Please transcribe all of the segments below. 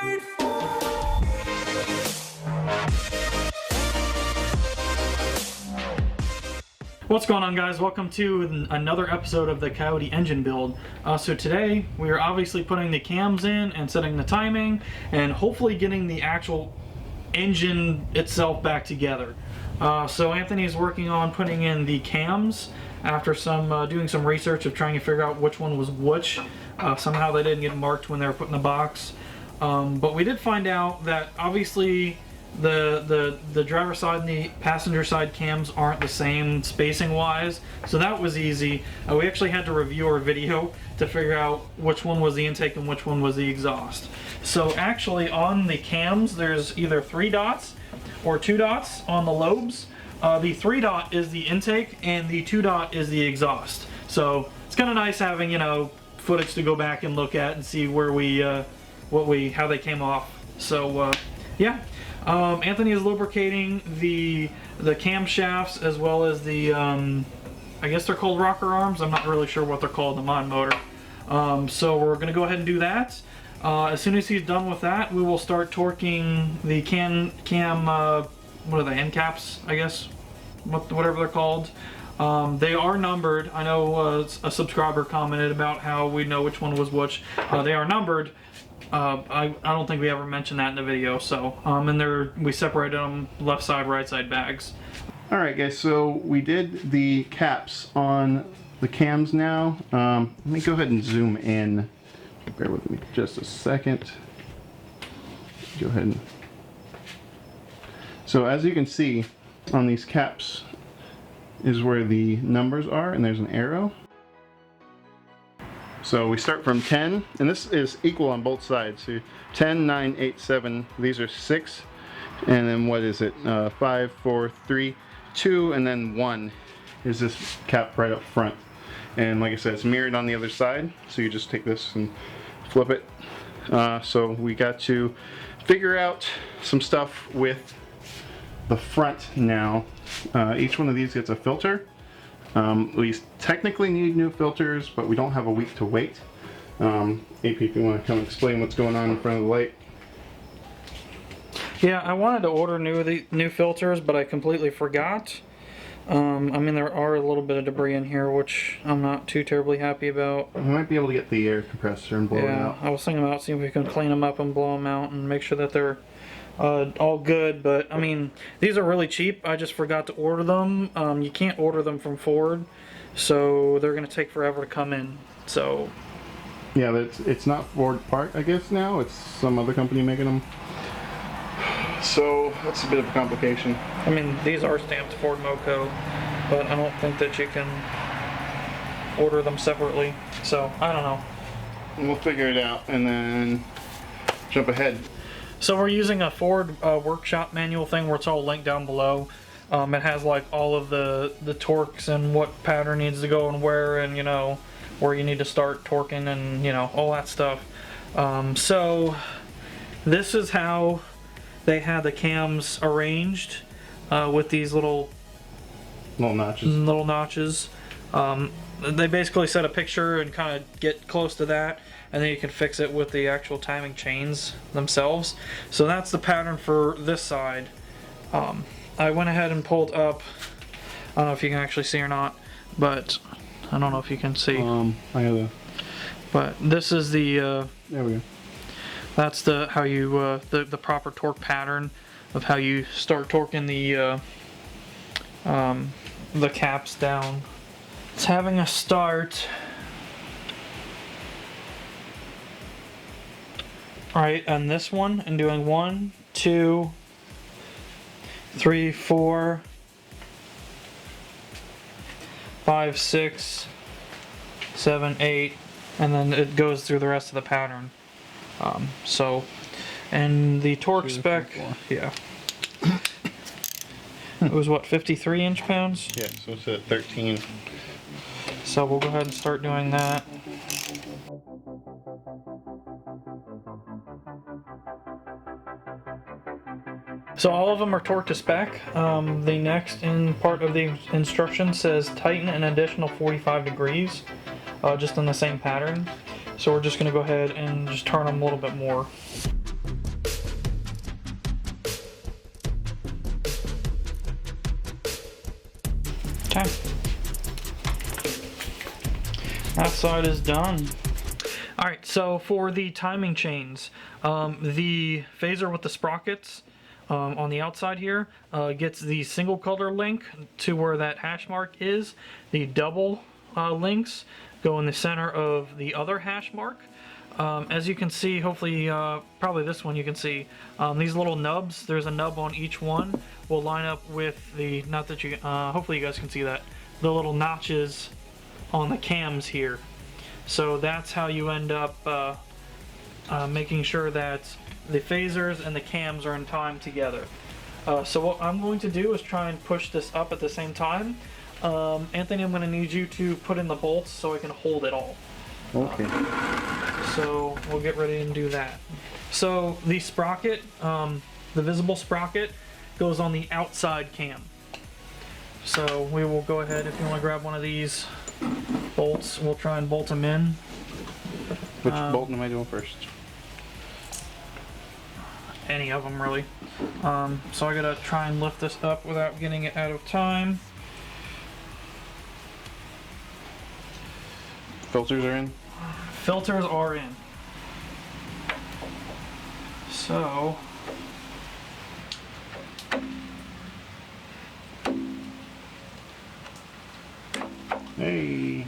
made for. What's going on, guys? Welcome to another episode of the Coyote engine build. So today we are obviously putting the cams in and setting the timing and hopefully getting the actual engine itself back together. So Anthony is working on putting in the cams after doing some research of trying to figure out which one was which. Somehow they didn't get marked when they were put in the box. But we did find out that obviously the driver side and the passenger side cams aren't the same spacing wise, so that was easy. We actually had to review our video to figure out which one was the intake and which one was the exhaust. So actually on the cams there's either 3 dots or 2 dots on the lobes. The 3 dot is the intake and the 2 dot is the exhaust. So it's kind of nice having, you know, footage to go back and look at and see where how they came off. So yeah. Anthony is lubricating the camshafts as well as the, I guess they're called rocker arms. I'm not really sure what they're called in the mod motor. So we're going to go ahead and do that. As soon as he's done with that, we will start torquing the what are they, end caps, I guess? Whatever they're called. They are numbered. I know a subscriber commented about how we know which one was which. They are numbered. I don't think we ever mentioned that in the video, so and we separated them left side, right side bags. Alright guys, so we did the caps on the cams now. Let me go ahead and zoom in. Bear with me just a second. Go ahead and... So as you can see on these caps is where the numbers are, and there's an arrow. So we start from 10, and this is equal on both sides. So 10, 9, 8, 7, these are 6, and then what is it? 5, 4, 3, 2, and then 1 is this cap right up front. And like I said, it's mirrored on the other side, so you just take this and flip it. So we got to figure out some stuff with the front now. Each one of these gets a filter. We technically need new filters, but we don't have a week to wait. AP, if you want to come explain what's going on in front of the light. Yeah, I wanted to order new filters, but I completely forgot. I mean, there are a little bit of debris in here, which I'm not too terribly happy about. We might be able to get the air compressor and blow it out. I was thinking about seeing if we can clean them up and blow them out and make sure that they're all good, but I mean, these are really cheap. I just forgot to order them. You can't order them from Ford, so they're gonna take forever to come in. So yeah, it's not Ford part, I guess now. It's some other company making them. So that's a bit of a complication. I mean, these are stamped Ford Moco, but I don't think that you can order them separately. So I don't know. We'll figure it out and then jump ahead. So we're using a Ford workshop manual thing where it's all linked down below. It has like all of the torques and what pattern needs to go and where, and you know where you need to start torquing and you know all that stuff. So this is how they had the cams arranged with these little notches. They basically set a picture and kind of get close to that, and then you can fix it with the actual timing chains themselves. So that's the pattern for this side. I went ahead and pulled up, I don't know if you can actually see or not, but I don't know if you can see. But this is the there we go. That's how you the proper torque pattern of how you start torquing the caps down. It's having a start. Alright, on this one, and doing 1, 2, 3, 4, 5, 6, 7, 8, and then it goes through the rest of the pattern. And the torque spec, yeah. It was what, 53 inch-pounds? Yeah, so it's at 13. So we'll go ahead and start doing that. So all of them are torqued to spec. The next part of the instruction says tighten an additional 45 degrees, just in the same pattern. So we're just going to go ahead and just turn them a little bit more. Okay. That side is done. Alright, so for the timing chains, the phaser with the sprockets on the outside here gets the single color link to where that hash mark is. The double links go in the center of the other hash mark. As you can see, hopefully, probably this one you can see, these little nubs, there's a nub on each one, will line up with the, not that you, hopefully you guys can see that, the little notches on the cams here. So that's how you end up making sure that the phasers and the cams are in time together. So what I'm going to do is try and push this up at the same time. Anthony, I'm going to need you to put in the bolts so I can hold it all. Okay. So we'll get ready and do that. So the sprocket, the visible sprocket, goes on the outside cam. So we will go ahead, if you want to grab one of these bolts, we'll try and bolt them in. Which bolt am I doing first? Any of them really. So I gotta try and lift this up without getting it out of time. Filters are in? Filters are in. So hey.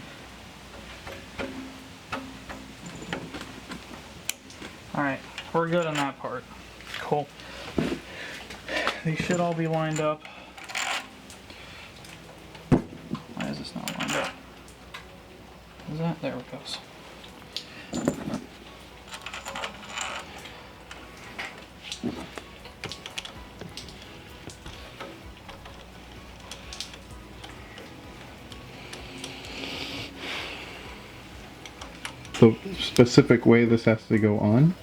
Alright, we're good on that part. Cool. These should all be lined up. Why is this not lined up? Is that? There it goes. The specific way this has to go on?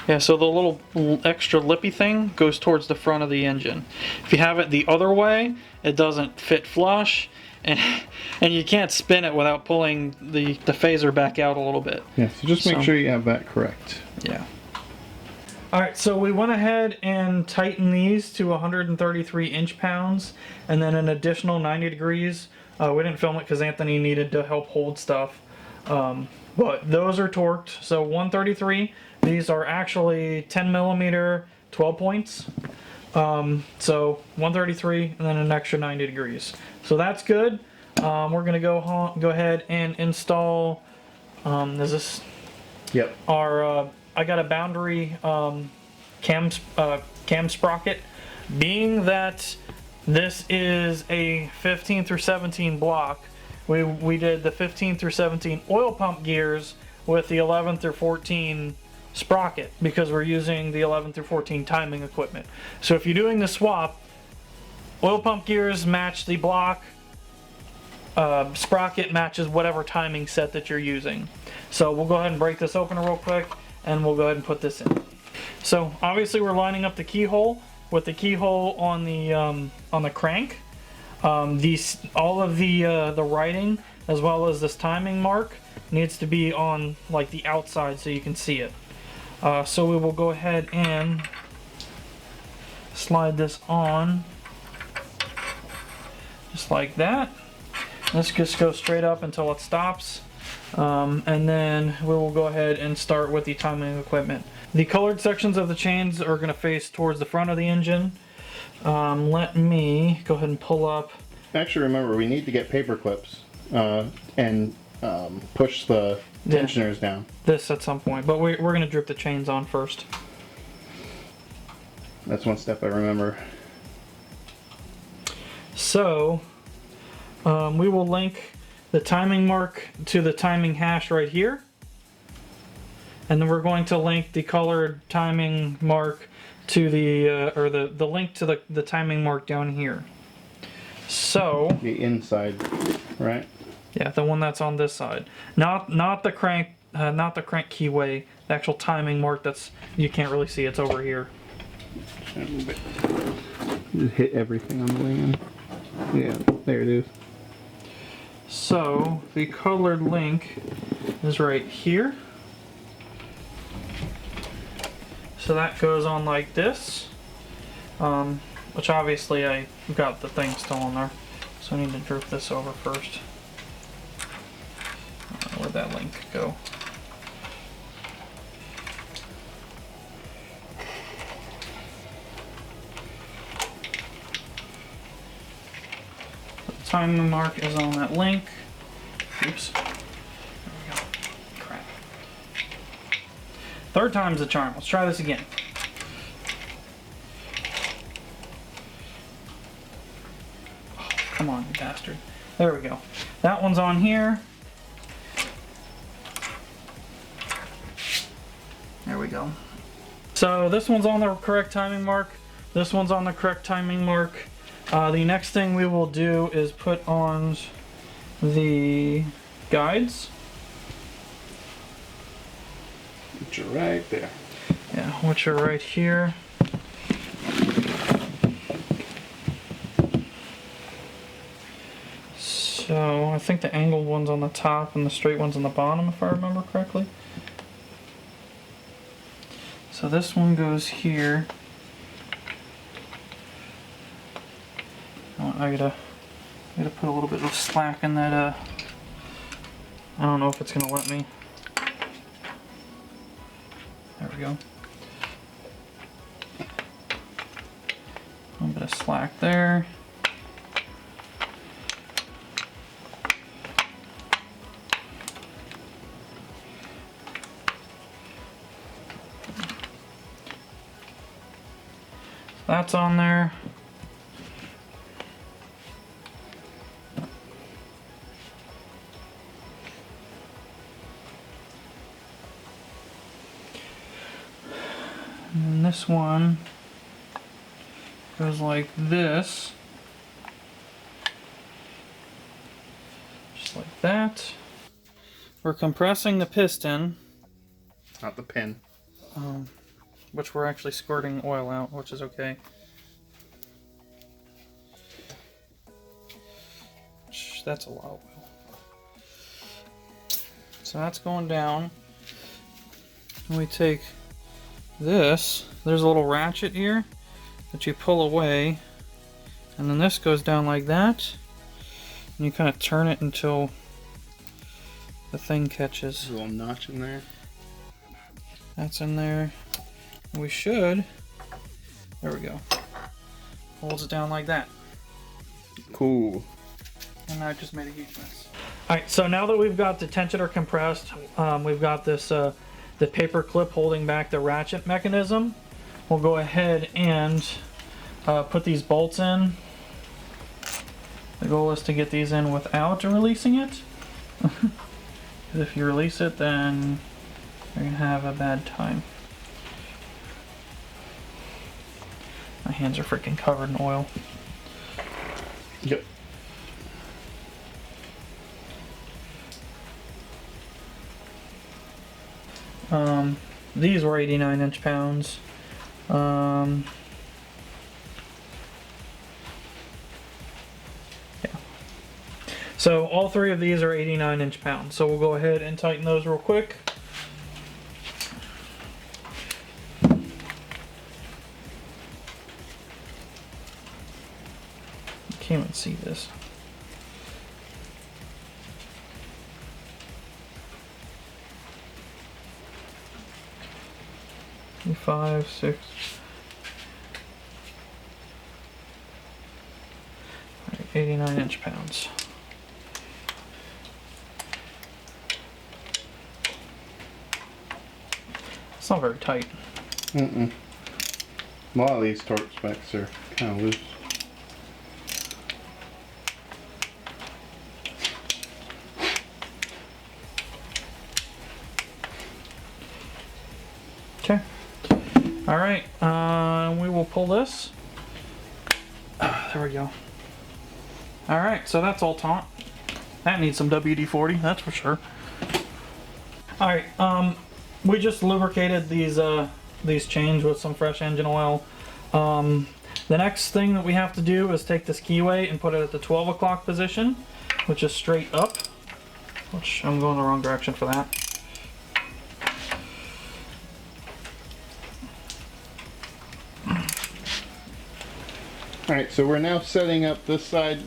Yeah, so the little extra lippy thing goes towards the front of the engine. If you have it the other way, it doesn't fit flush, and you can't spin it without pulling the phaser back out a little bit. Yeah, so just make sure you have that correct. Yeah. Alright, so we went ahead and tightened these to 133 inch-pounds, and then an additional 90 degrees. We didn't film it because Anthony needed to help hold stuff. But those are torqued, so 133. These are actually 10 millimeter 12 points. So 133 and then an extra 90 degrees. So that's good. We're gonna go ahead and install. Is this? Yep. Our I got a boundary cam sprocket. Being that this is a 15 through 17 block, we did the 15 through 17 oil pump gears with the 11 through 14 sprocket because we're using the 11 through 14 timing equipment. So if you're doing the swap, oil pump gears match the block, sprocket matches whatever timing set that you're using. So we'll go ahead and break this open real quick and we'll go ahead and put this in. So obviously we're lining up the keyhole with the keyhole on the crank. All of the writing as well as this timing mark needs to be on like the outside so you can see it. So we will go ahead and slide this on just like that. Let's just go straight up until it stops, and then we will go ahead and start with the timing equipment. The colored sections of the chains are going to face towards the front of the engine. Let me go ahead and pull up. Actually, remember, we need to get paper clips and push the tensioners down. This at some point, but we're going to drip the chains on first. That's one step I remember. So we will link the timing mark to the timing hash right here, and then we're going to link the colored timing mark to the link to the timing mark down here. So the inside, right? Yeah, the one that's on this side, not the crank keyway, the actual timing mark. That's, you can't really see, it's over here. Just hit everything on the way in. Yeah, there it is. So the colored link is right here. So that goes on like this. which obviously I've got the thing still on there. So I need to droop this over first. Where'd that link go? The timing mark is on that link. Oops. There we go. Crap. Third time's the charm. Let's try this again. Oh, come on, you bastard. There we go. That one's on here. There we go. So this one's on the correct timing mark. This one's on the correct timing mark. The next thing we will do is put on the guides. Which are right there. Yeah, which are right here. So I think the angled one's on the top and the straight one's on the bottom, if I remember correctly. So this one goes here. Oh, I gotta put a little bit of slack in that. I don't know if it's gonna let me. There we go. A little bit of slack there. That's on there. And then this one goes like this. Just like that. We're compressing the piston. Not the pin. Which we're actually squirting oil out, which is okay. That's a lot of oil. So that's going down. And we take this. There's a little ratchet here that you pull away. And then this goes down like that. And you kind of turn it until the thing catches. A little notch in there. That's in there. We should. There we go. Holds it down like that. Cool. And I just made a huge mess. Alright, so now that we've got the tensioner compressed, we've got this the paper clip holding back the ratchet mechanism. We'll go ahead and put these bolts in. The goal is to get these in without releasing it. Because if you release it, then you're going to have a bad time. My hands are freaking covered in oil. Yep. These were 89 inch-pounds. Yeah. So all three of these are 89 inch-pounds. So we'll go ahead and tighten those real quick. Can't even see this. Five, 6. 89 inch-pounds. It's not very tight. A lot of these torque specs are kind of loose. Okay. All right. We will pull this. There we go. All right. So that's all taut. That needs some WD-40. That's for sure. All right. We just lubricated these chains with some fresh engine oil. The next thing that we have to do is take this keyway and put it at the 12 o'clock position, which is straight up. Which I'm going the wrong direction for that. Alright, so we're now setting up this side,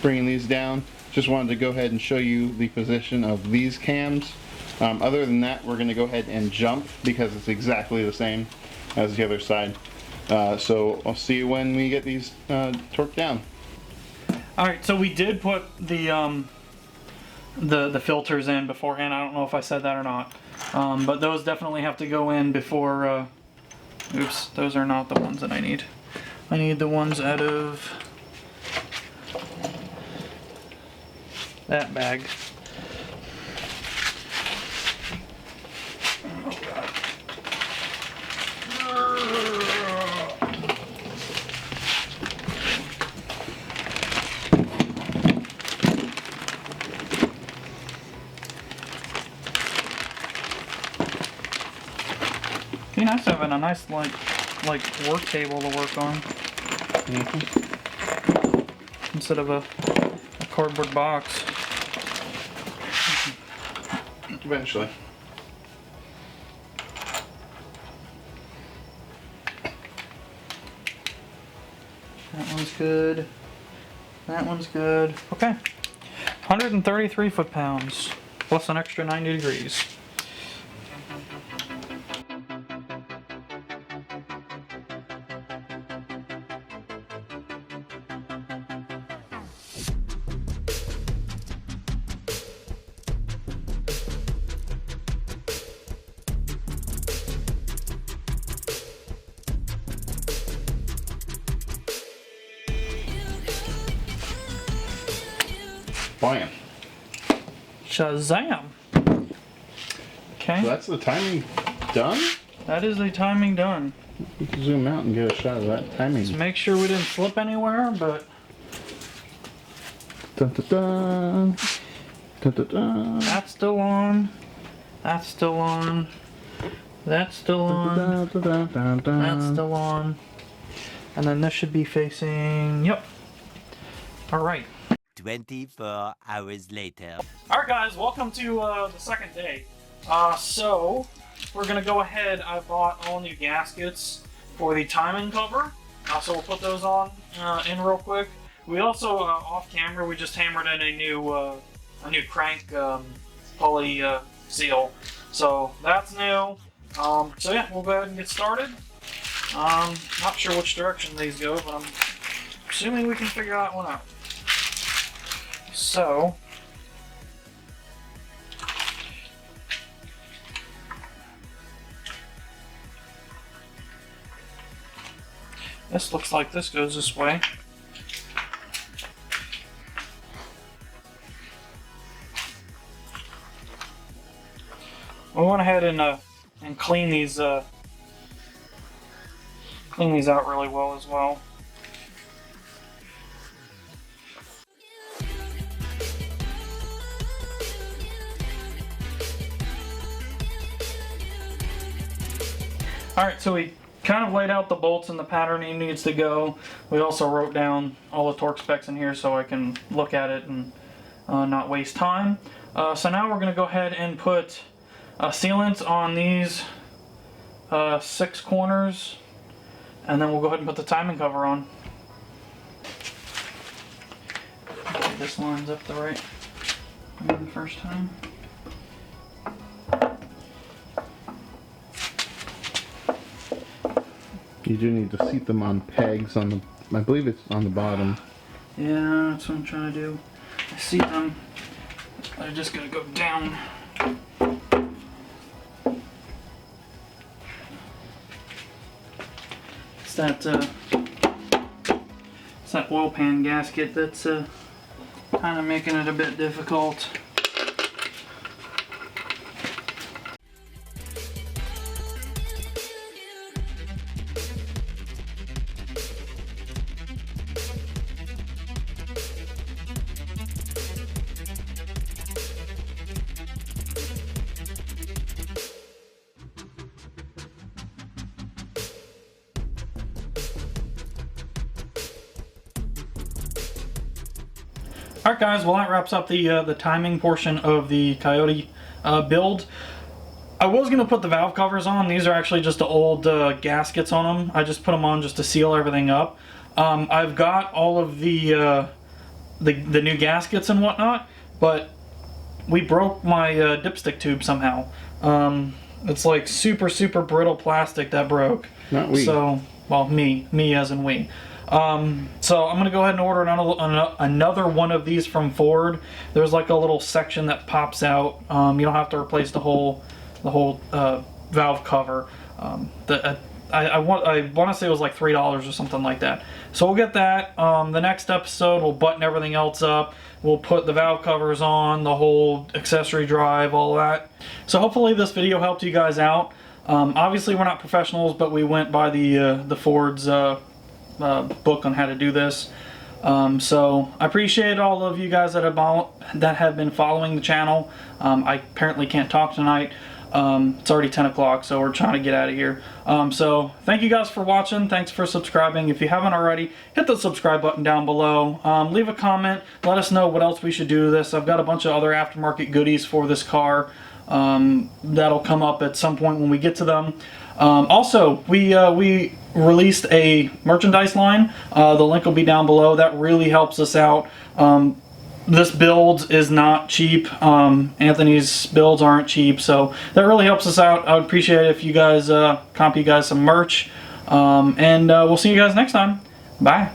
bringing these down. Just wanted to go ahead and show you the position of these cams. Other than that, we're going to go ahead and jump because it's exactly the same as the other side. So I'll see you when we get these torqued down. Alright, so we did put the filters in beforehand. I don't know if I said that or not. But those definitely have to go in before... oops, those are not the ones that I need. I need the ones out of that bag. Be nice having a nice like work table to work on. Instead of a cardboard box. Eventually. That one's good. That one's good. Okay. 133 foot-pounds plus an extra 90 degrees. Bam. Shazam! Okay. So that's the timing done? That is the timing done. You can zoom out and get a shot of that timing. Just make sure we didn't slip anywhere, but... Dun, dun, dun. Dun, dun, dun. That's still on. That's still on. That's still on. Dun, dun, dun, dun, dun. That's still on. And then this should be facing... Yep. Alright. 24 hours later. Alright guys, welcome to the second day. So, we're going to go ahead. I bought all new gaskets for the timing cover. So we'll put those on in real quick. We also, off camera, we just hammered in a new crank pulley seal. So that's new. So yeah, we'll go ahead and get started. Not sure which direction these go, but I'm assuming we can figure that one out. So, this looks like this goes this way. We went ahead and clean these out really well as well. Alright, so we kind of laid out the bolts and the pattern he needs to go. We also wrote down all the torque specs in here so I can look at it and not waste time. So now we're going to go ahead and put sealants on these 6 corners, and then we'll go ahead and put the timing cover on. Okay, this lines up the right one the first time. You do need to seat them on pegs on the, I believe it's on the bottom. Yeah, that's what I'm trying to do. I see them. I'm just gonna go down. It's that oil pan gasket that's kind of making it a bit difficult. Alright guys, well that wraps up the timing portion of the Coyote build. I was going to put the valve covers on. These are actually just the old gaskets on them. I just put them on just to seal everything up. I've got all of the new gaskets and whatnot, but we broke my dipstick tube somehow. It's like super brittle plastic that broke. Not we. So, well, me as in we. So I'm gonna go ahead and order another one of these from Ford. There's like a little section that pops out. You don't have to replace the whole valve cover. I want to say it was like $3 or something like that. So we'll get that. The next episode we'll button everything else up. We'll put the valve covers on, the whole accessory drive, all that. So hopefully this video helped you guys out. Obviously we're not professionals, but we went by the Ford's book on how to do this. So I appreciate all of you guys that have been following the channel. I apparently can't talk tonight. It's already 10 o'clock, so we're trying to get out of here. So thank you guys for watching. Thanks for subscribing. If you haven't already, hit the subscribe button down below. Leave a comment. Let us know what else we should do to this. I've got a bunch of other aftermarket goodies for this car. That'll come up at some point when we get to them. Also, we released a merchandise line. The link will be down below. That really helps us out. This build is not cheap. Anthony's builds aren't cheap, so that really helps us out. I would appreciate it if you guys comp you guys some merch. And we'll see you guys next time. Bye.